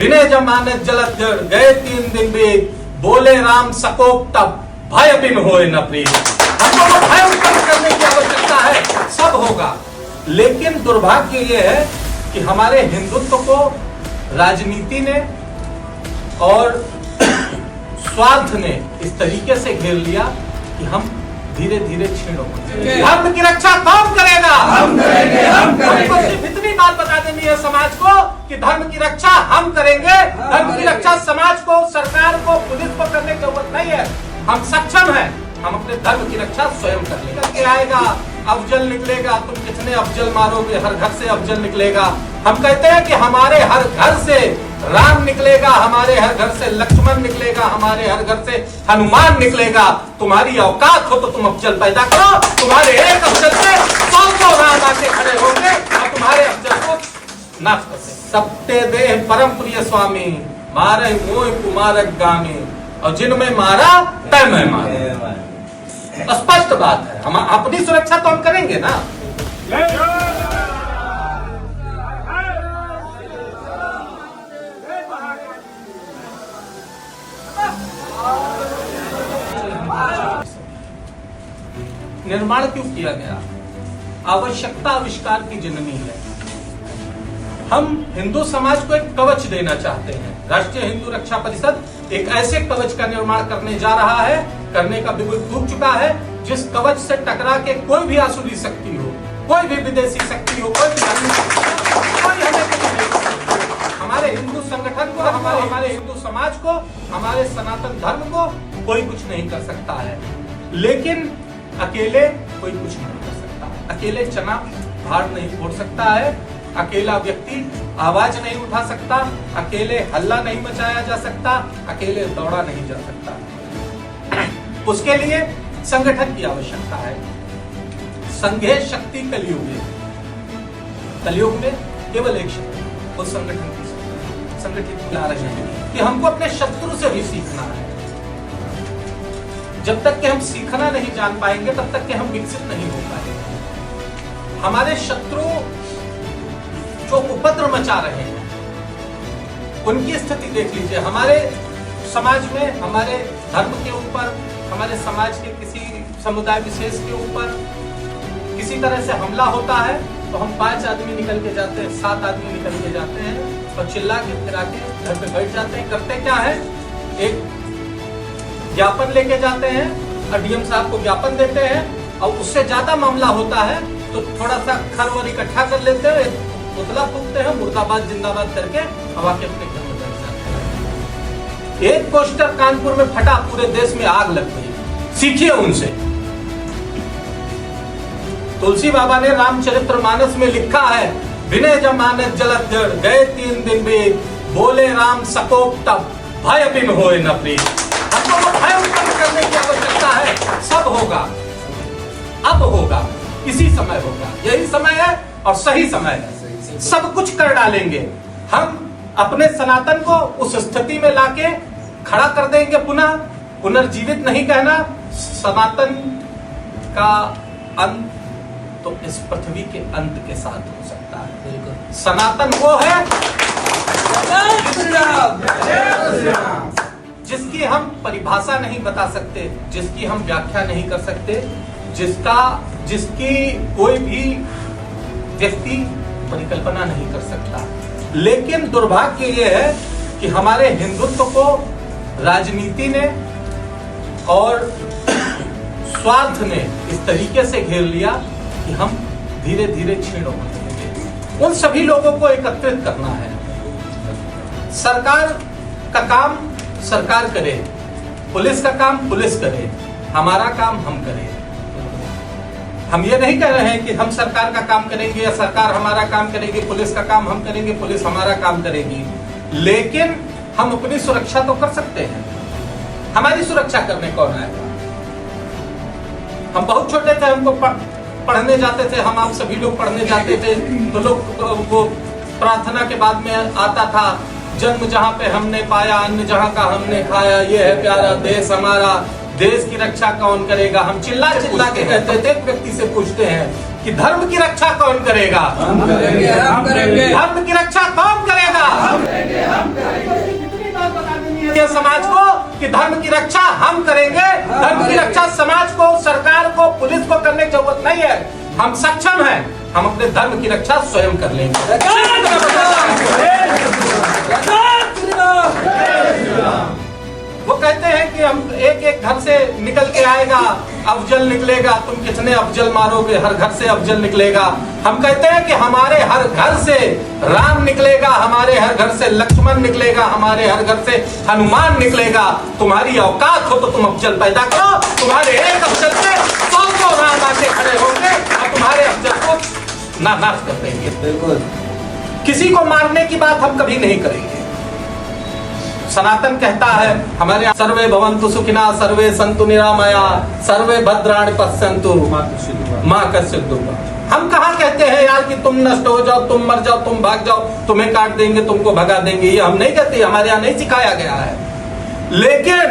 बिने जमानत जलत जड़ गए 3 दिन बीत, बोले राम सकोप तब भय बिन होए न प्रीत। हमको तो भय उत्पन्न करने की आवश्यकता है, सब होगा। लेकिन दुर्भाग्य ये है कि हमारे हिंदुत्व को राजनीति ने और स्वार्थ ने इस तरीके से घेर लिया कि हम धीरे धीरे छीण हो गए। धर्म की रक्षा कौन करेगा? हम करेंगे, हम करेंगे। हमको सिर्फ इतनी बात बता देनी है समाज को कि धर्म की रक्षा हम करेंगे। धर्म की रक्षा समाज को, सरकार को, पुलिस को करने की जरूरत नहीं है। हम सक्षम हैं, हम अपने धर्म की रक्षा स्वयं कर लेंगे। क्या आएगा? अफजल निकलेगा, तुम कितने अफजल मारोगे, हर घर से अफजल निकलेगा। हम कहते हैं कि हमारे हर घर से राम निकलेगा, हमारे हर घर से लक्ष्मण निकलेगा, हमारे हर घर से हनुमान निकलेगा। तुम्हारी औकात हो तो तुम अफजल पैदा करो, तुम्हारे एक अफजल से 100 राम आके खड़े होंगे और तुम्हारे अफजल को नाश कर देंगे। सत्य देह परम प्रिय स्वामी, मारे मोह कुमारक गामी, और जिनमें मारा तय में मारा। स्पष्ट बात है, हम अपनी सुरक्षा तो हम करेंगे ना। निर्माण क्यों किया गया? आवश्यकता आविष्कार की जननी है। हम हिंदू समाज को एक कवच देना चाहते हैं। राष्ट्रीय हिंदू रक्षा परिषद एक ऐसे कवच का निर्माण करने जा रहा है, करने का बिल्कुल टूट चुका है, जिस कवच से टकरा के कोई भी आसुरी शक्ति हो, कोई भी विदेशी शक्ति हो, कोई भी धार्मिक शक्ति हो, कोई हमें कुछ नहीं कर सकता। हमारे हिंदू संगठन को, हमारे हिंदू समाज को, हमारे सनातन धर्म को कोई कुछ नहीं कर सकता है। लेकिन अकेले कोई कुछ नहीं कर सकता। अकेले चना भाड़ नहीं फोड़ सकता है, अकेला व्यक्ति आवाज नहीं उठा सकता, अकेले हल्ला नहीं मचाया जा सकता, अकेले दौड़ा नहीं जा सकता। उसके लिए संगठन की आवश्यकता है। संघे शक्ति कलयुग में, कलयुग में केवल एक शक्ति, वो संगठन की शक्ति। संगठित ला रहे हैं कि हमको अपने शत्रु से भी सीखना है। जब तक कि हम सीखना नहीं जान पाएंगे तब तक कि हम विकसित नहीं हो पाएंगे। हमारे शत्रु जो उपद्रव मचा रहे हैं, उनकी स्थिति देख लीजिए। हमारे समाज में, हमारे धर्म के ऊपर, हमारे समाज के किसी समुदाय विशेष के ऊपर किसी तरह से हमला होता है तो हम 5 आदमी निकल के जाते हैं, 7 आदमी निकल के जाते हैं और चिल्ला के फिरा के घर पे बैठ जाते हैं। करते क्या है? एक ज्ञापन लेके जाते हैं और डीएम साहब को ज्ञापन देते हैं, और उससे ज्यादा मामला होता है तो थोड़ा सा खरवर इकट्ठा कर लेते हैं, पुतला फूकते हैं, मुर्दाबाद जिंदाबाद करके हवा के अपने घर में बैठ जाते हैं। एक पोस्टर कानपुर में फटा, पूरे देश में आग लग गई। सीखिए उनसे। तुलसी बाबा ने रामचरितमानस में लिखा है, बिने जमानत जलत जड़ गए 3 दिन बीत, बोले राम सकोप तब भय बिन होए न प्रीत। हमको तो भय उत्पन्न करने की आवश्यकता है, सब होगा, अब होगा, इसी समय होगा। यही समय है और सही समय है। सब कुछ कर डालेंगे। हम अपने सनातन को उस स्थिति में लाके खड़ा कर देंगे। पुनः पुनर्जीवित नहीं कहना, सनातन का अंत तो इस पृथ्वी के अंत के साथ हो सकता है। सनातन वो है जिसकी हम परिभाषा नहीं बता सकते, जिसकी हम व्याख्या नहीं कर सकते, जिसकी कोई भी व्यक्ति परिकल्पना नहीं कर सकता। लेकिन दुर्भाग्य ये है कि हमारे हिंदुत्व को राजनीति ने और स्वार्थ ने इस तरीके से घेर लिया कि हम धीरे धीरे छीण हो गए। उन सभी लोगों को एकत्रित करना है। सरकार का काम सरकार करे, पुलिस का काम पुलिस करे, हमारा काम हम करें। हम ये नहीं कह रहे हैं कि हम सरकार का काम करेंगे या सरकार हमारा काम करेगी, पुलिस का काम हम करेंगे, पुलिस हमारा काम करेगी। लेकिन हम अपनी सुरक्षा तो कर सकते हैं। हमारी सुरक्षा करने कौन आएगा? हम बहुत छोटे थे, हमको पढ़ने जाते थे, हम आप सभी लोग पढ़ने जाते थे तो लोग वो प्रार्थना के बाद में आता था, जन्म जहाँ पे हमने पाया, अन्न जहाँ का हमने खाया, ये है प्यारा देश हमारा, देश की रक्षा कौन करेगा? हम चिल्ला चिल्ला के कहते थे। एक व्यक्ति से पूछते हैं कि धर्म की रक्षा कौन करेगा? हम करेंगे, हम करेंगे। धर्म की रक्षा कौन करेगा? हम करेंगे, हम करेंगे। कितनी बार बता देनी है ये समाज को कि धर्म की रक्षा हम करेंगे। धर्म की रक्षा समाज को, सरकार को, पुलिस को करने की जरूरत नहीं है। हम सक्षम हैं, हम अपने धर्म की रक्षा स्वयं कर लेंगे। वो कहते हैं कि हम एक एक घर से निकल के आएगा अफजल निकलेगा, तुम कितने अफजल मारोगे, हर घर से अफजल निकलेगा। हम कहते हैं कि हमारे हर घर से राम निकलेगा, हमारे हर घर से लक्ष्मण निकलेगा, हमारे हर घर से हनुमान निकलेगा। तुम्हारी औकात हो तो तुम अफजल पैदा करो, तुम्हारे एक अफजल से 100 राम आके खड़े होंगे और तुम्हारे अफजल को नाश कर देंगे। बिल्कुल। किसी को मारने की बात हम कभी नहीं करेंगे। सनातन कहता है हमारे सर्वे भवन्तु सुखिना, सर्वे सन्तु निरामया, सर्वे भद्राणि पश्यन्तु मां कश्चित् दुर्गम। हम कहाँ कहते हैं यार कि तुम नष्ट हो जाओ, तुम मर जाओ, तुम भाग जाओ, तुम्हें काट देंगे, तुमको भगा देंगे, ये हम नहीं कहते, हमारे यहाँ नहीं सिखाया गया है। लेकिन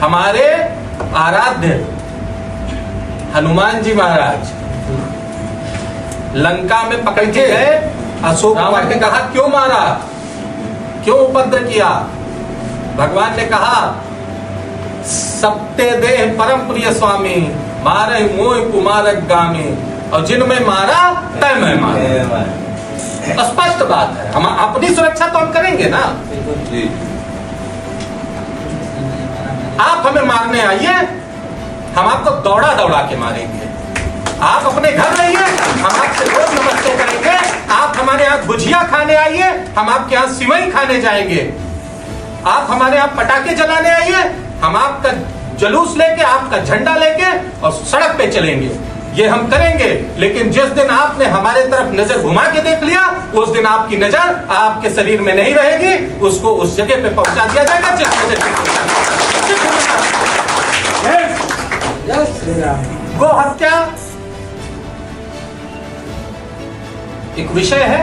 हमारे आराध्य हनुमान जी महाराज लंका में पकड़ के अशोक ने कहा क्यों मारा, क्यों उपद्रव किया? भगवान ने कहा सत्य देह परम प्रिय स्वामी, मारे मोह कुमारक गामी, और जिनमें मारा तय में मारा। स्पष्ट बात है, हम अपनी सुरक्षा तो हम करेंगे ना। आप हमें मारने आइए, हम आपको दौड़ा दौड़ा के मारेंगे। आप अपने घर रहिए, हम आपसे रोज नमस्ते करेंगे। आप हमारे यहाँ गुजिया खाने आइए, हम आपके यहाँ सिवई खाने जाएंगे। आप हमारे यहाँ पटाखे जलाने आइए, हम आपका जुलूस लेके, आपका झंडा लेके और सड़क पे चलेंगे। ये हम करेंगे। लेकिन जिस दिन आपने हमारे तरफ नजर घुमा के देख लिया, उस दिन आपकी नजर आपके शरीर में नहीं रहेगी, उसको उस जगह पे पहुंचा दिया जाएगा गो हत्या एक विषय है,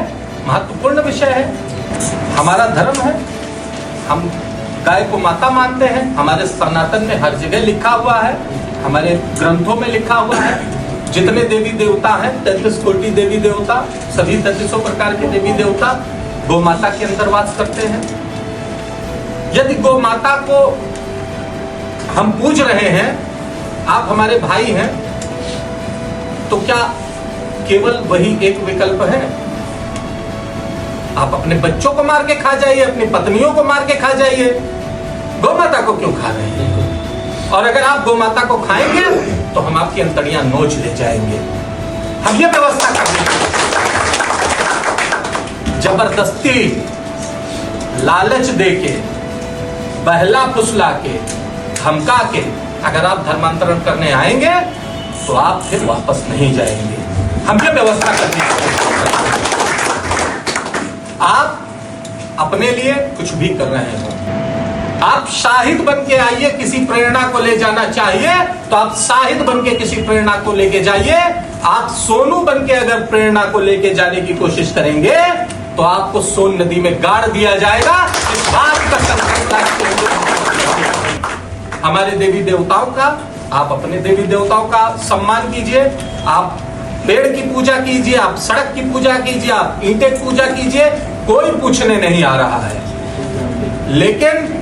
महत्वपूर्ण विषय है, हमारा धर्म है। हम गाय को माता मानते हैं, हमारे सनातन में हर जगह लिखा हुआ है, हमारे ग्रंथों में लिखा हुआ है। जितने देवी देवता हैं, 33 कोटि देवी देवता, सभी 33 प्रकार के देवी देवता गौ माता के अंदर वास करते हैं। यदि गौ माता को हम पूज रहे हैं, आप हमारे भाई हैं, तो क्या केवल वही एक विकल्प है? आप अपने बच्चों को मार के खा जाइए, अपनी पत्नियों को मार के खा जाइए, गौ माता को क्यों खा रहे हैं? और अगर आप गौ माता को खाएंगे तो हम आपकी अंतड़ियां नोच ले जाएंगे। हम ये व्यवस्था कर देंगे। जबरदस्ती लालच देके, बहला फुसला के, धमका के अगर आप धर्मांतरण करने आएंगे तो आप फिर वापस नहीं जाएंगे। हम ये व्यवस्था करनी है। आप अपने लिए कुछ भी कर रहे हो, आप शाहिद बन के आइए, किसी प्रेरणा को ले जाना चाहिए तो आप शाहिद बन के किसी प्रेरणा को लेके जाइए। आप सोनू बन के अगर प्रेरणा को लेके जाने की कोशिश करेंगे तो आपको सोन नदी में गाड़ दिया जाएगा। इस बात का संकल्प हमारे देवी देवताओं का, आप अपने देवी देवताओं का सम्मान कीजिए, आप पेड़ की पूजा कीजिए, आप सड़क की पूजा कीजिए, आप ईंटें की पूजा कीजिए, कोई पूछने नहीं आ रहा है। लेकिन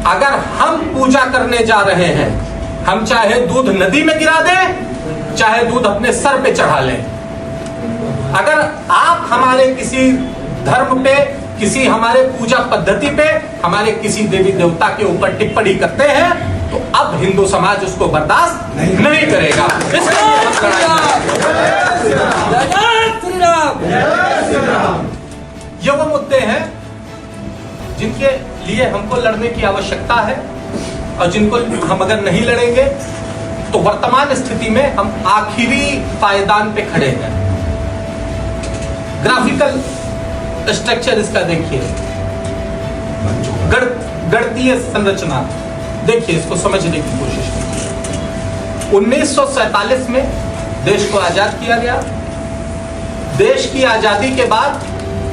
अगर हम पूजा करने जा रहे हैं, हम चाहे दूध नदी में गिरा दें, चाहे दूध अपने सर पे चढ़ा लें, अगर आप हमारे किसी धर्म पे, किसी हमारे पूजा पद्धति पे, हमारे किसी देवी देवता के ऊपर टिप्पणी करते हैं तो अब हिंदू समाज उसको बर्दाश्त नहीं करेगा। ये वो मुद्दे हैं जिनके लिए हमको लड़ने की आवश्यकता है, और जिनको हम अगर नहीं लड़ेंगे तो वर्तमान स्थिति में हम आखिरी पायदान पे खड़े हैं। ग्राफिकल स्ट्रक्चर इसका देखिए, गणितीय संरचना देखिए, इसको समझने की कोशिश कीजिए। 1947 में देश को आजाद किया गया। देश की आजादी के बाद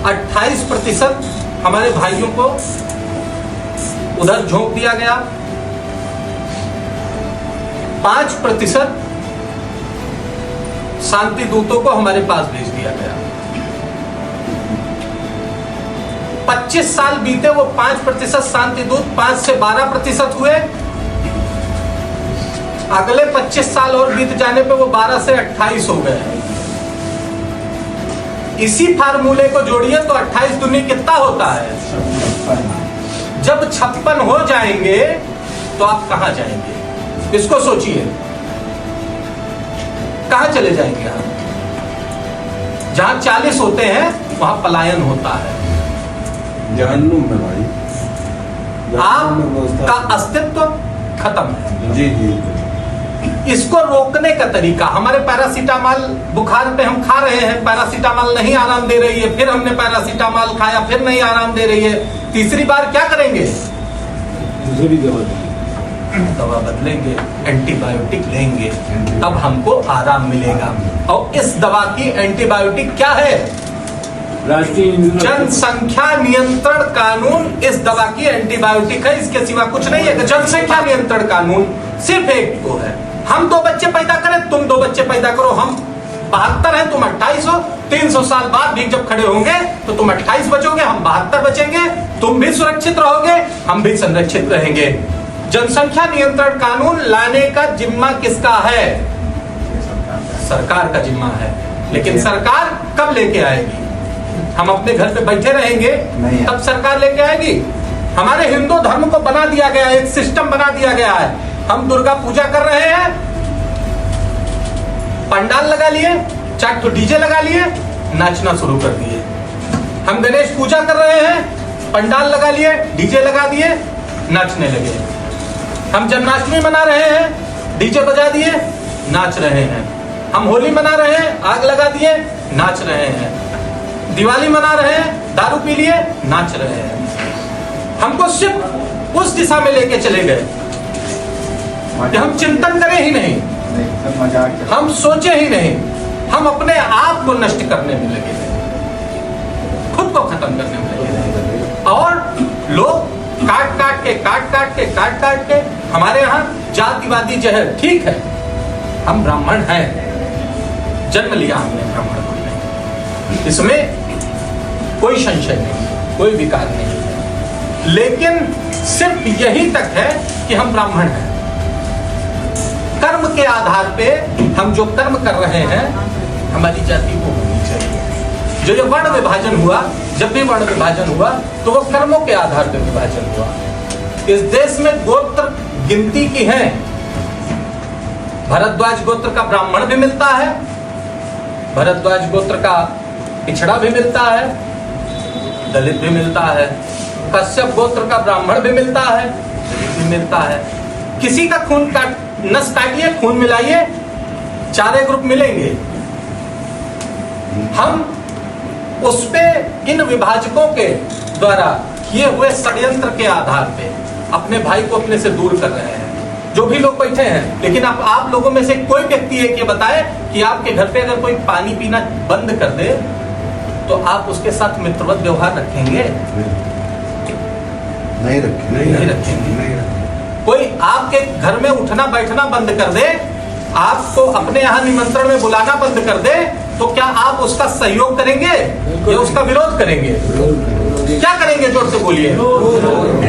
28% हमारे भाइयों को उधर झोंक दिया गया। 5% शांति दूतों को हमारे पास भेज दिया गया। 25 साल बीते, वो 5% शांति दूत 5 से 12% हुए। अगले 25 साल और बीत जाने पे वो 12 से 28 हो गए। इसी फार्मूले को जोड़िए तो 28 दूनी कितना होता है? जब 56 हो जाएंगे तो आप कहां जाएंगे? इसको सोचिए, कहां चले जाएंगे आप? जहां 40 होते हैं वहां पलायन होता है। जहन्नुम में भाई, आपका अस्तित्व खत्म है। जी जी। इसको रोकने का तरीका, हमारे पैरासीटामॉल बुखार पे हम खा रहे हैं, पैरासीटामॉल नहीं आराम दे रही है, फिर हमने पैरासीटामॉल खाया, फिर नहीं आराम दे रही है, तीसरी बार क्या करेंगे? दूसरी दवा बदलेंगे, एंटीबायोटिक लेंगे, तब हमको आराम मिलेगा। और इस दवा की एंटीबायोटिक क्या है? राष्ट्रीय जनसंख्या नियंत्रण कानून इस दवा की एंटीबायोटिक है, इसके सिवा कुछ नहीं है। जनसंख्या नियंत्रण कानून सिर्फ एक को है। हम 2 बच्चे पैदा करें, तुम 2 बच्चे पैदा करो, हम 72 हैं, तुम 28 हो। 300 साल बाद भी जब खड़े होंगे तो तुम 28 बचोगे, हम 72 बचेंगे, तुम भी सुरक्षित रहोगे, हम भी संरक्षित रहेंगे। जनसंख्या नियंत्रण कानून लाने का जिम्मा किसका है? सरकार का जिम्मा है। लेकिन सरकार कब लेके आएगी? हम अपने घर पे बैठे रहेंगे तब सरकार लेके आएगी? हमारे हिंदू धर्म को बना दिया गया, एक सिस्टम बना दिया गया है। हम दुर्गा पूजा कर रहे हैं, पंडाल लगा लिए, 4 तो डीजे लगा लिए, नाचना शुरू कर दिए। हम गणेश पूजा कर रहे हैं, पंडाल लगा लिए, डीजे लगा दिए, नाचने लगे। हम जन्माष्टमी मना रहे हैं, डीजे बजा दिए, नाच रहे हैं। हम होली मना रहे हैं, आग लगा दिए, नाच रहे हैं। दिवाली मना रहे हैं, दारू पी लिए, नाच रहे हैं। हमको सिर्फ उस दिशा में लेके चले गए कि हम चिंतन करें ही नहीं, हम सोचे ही नहीं, हम अपने आप को नष्ट करने में लगे रहे, खुद को खत्म करने में लगे रहे। और लोग काट के हमारे यहाँ जातिवादी जहर, ठीक है हम ब्राह्मण हैं, जन्म लिया हमने ब्राह्मण को, इसमें कोई संशय नहीं, कोई विकार नहीं है। लेकिन सिर्फ यही तक है कि हम ब्राह्मण हैं। कर्म के आधार पे हम जो कर्म कर रहे हैं, हमारी जाति वो होनी चाहिए। जो ये वर्ण विभाजन हुआ, जब भी वर्ण विभाजन हुआ तो वो कर्मों के आधार पर विभाजन हुआ। इस देश में गोत्र गिनती की है। भरद्वाज गोत्र का ब्राह्मण भी मिलता है, भरद्वाज गोत्र का पिछड़ा भी मिलता है, दलित भी मिलता है, कश्यप गोत्र का ब्राह्मण भी मिलता है, दलित भी मिलता है। किसी का खून नस काटिए, खून मिलाइए, 4 ग्रुप मिलेंगे। हम उस पे इन विभाजकों के द्वारा किए हुए षड्यंत्र के आधार पे अपने भाई को अपने से दूर कर रहे हैं। जो भी लोग बैठे हैं, लेकिन आप लोगों में से कोई व्यक्ति एक ये बताए कि आपके घर पे अगर कोई पानी पीना बंद कर दे तो आप उसके साथ मित्रवत व्यवहार रखेंगे? नहीं रखेंगे। कोई आपके घर में उठना बैठना बंद कर दे, आपको अपने यहाँ निमंत्रण में बुलाना बंद कर दे, तो क्या आप उसका सहयोग करेंगे या उसका विरोध करेंगे? क्या करेंगे? जोर से बोलिए।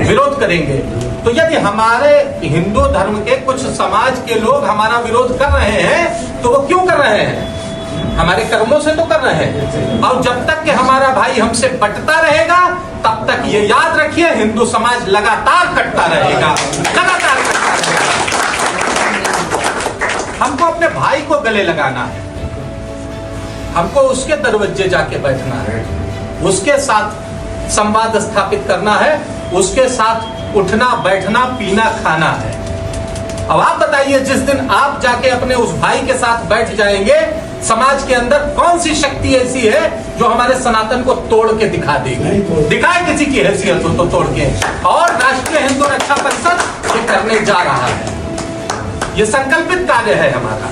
विरोध करेंगे। तो यदि हमारे हिंदू धर्म के कुछ समाज के लोग हमारा विरोध कर रहे हैं तो वो क्यों कर रहे हैं? हमारे कर्मों से तो कर रहे हैं। और जब तक कि हमारा भाई हमसे बंटता रहेगा तब तक ये याद रखिए, हिंदू समाज लगातार कटता रहेगा, लगातार कटता रहेगा। हमको अपने भाई को गले लगाना है, हमको उसके दरवाजे जाके बैठना है, उसके साथ संवाद स्थापित करना है, उसके साथ उठना बैठना पीना खाना है। अब आप बताइए, जिस दिन आप जाके अपने उस भाई के साथ बैठ जाएंगे, समाज के अंदर कौन सी शक्ति ऐसी है जो हमारे सनातन को तोड़ के दिखा देगी? दिखाए किसी की हैसियत हो तो तोड़ के। और राष्ट्रीय हिंदू रक्षा परिषद ये करने जा रहा है। ये संकल्पित कार्य है हमारा।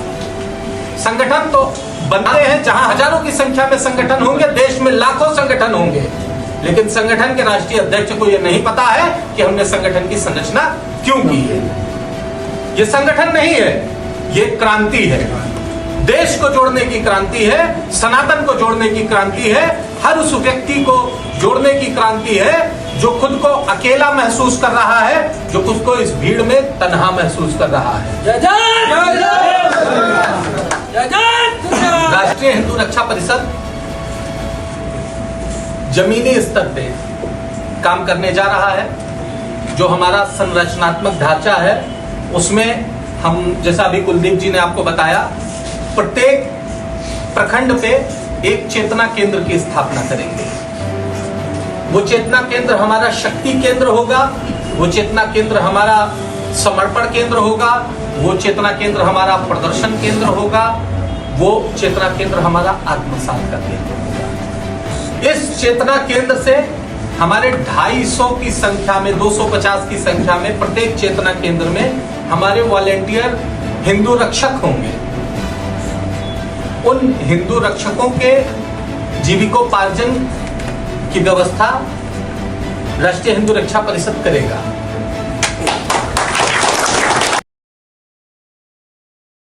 संगठन तो बना रहे हैं, जहां हजारों की संख्या में संगठन होंगे, देश में लाखों संगठन होंगे, लेकिन संगठन के राष्ट्रीय अध्यक्ष को यह नहीं पता है कि हमने संगठन की संरचना क्यों की है। ये संगठन नहीं है, ये क्रांति है। देश को जोड़ने की क्रांति है, सनातन को जोड़ने की क्रांति है, हर उस व्यक्ति को जोड़ने की क्रांति है जो खुद को अकेला महसूस कर रहा है, जो खुद को इस भीड़ में तन्हा महसूस कर रहा है। जय जय जय जय। राष्ट्रीय हिंदू रक्षा परिषद जमीनी स्तर पे काम करने जा रहा है। जो हमारा संरचनात्मक ढांचा है उसमें हम, जैसा अभी कुलदीप जी ने आपको बताया, प्रत्येक प्रखंड पे एक चेतना केंद्र की स्थापना करेंगे। वो चेतना केंद्र हमारा शक्ति केंद्र होगा, वो चेतना केंद्र हमारा समर्पण केंद्र होगा, वो चेतना केंद्र हमारा प्रदर्शन केंद्र होगा, वो चेतना केंद्र हमारा आत्मसात का केंद्र होगा। इस चेतना केंद्र से हमारे 250 की संख्या में, 250 की संख्या में प्रत्येक चेतना केंद्र में हमारे वॉलेंटियर हिंदू रक्षक होंगे। उन हिंदू रक्षकों के जीविकोपार्जन की व्यवस्था राष्ट्रीय हिंदू रक्षा परिषद करेगा।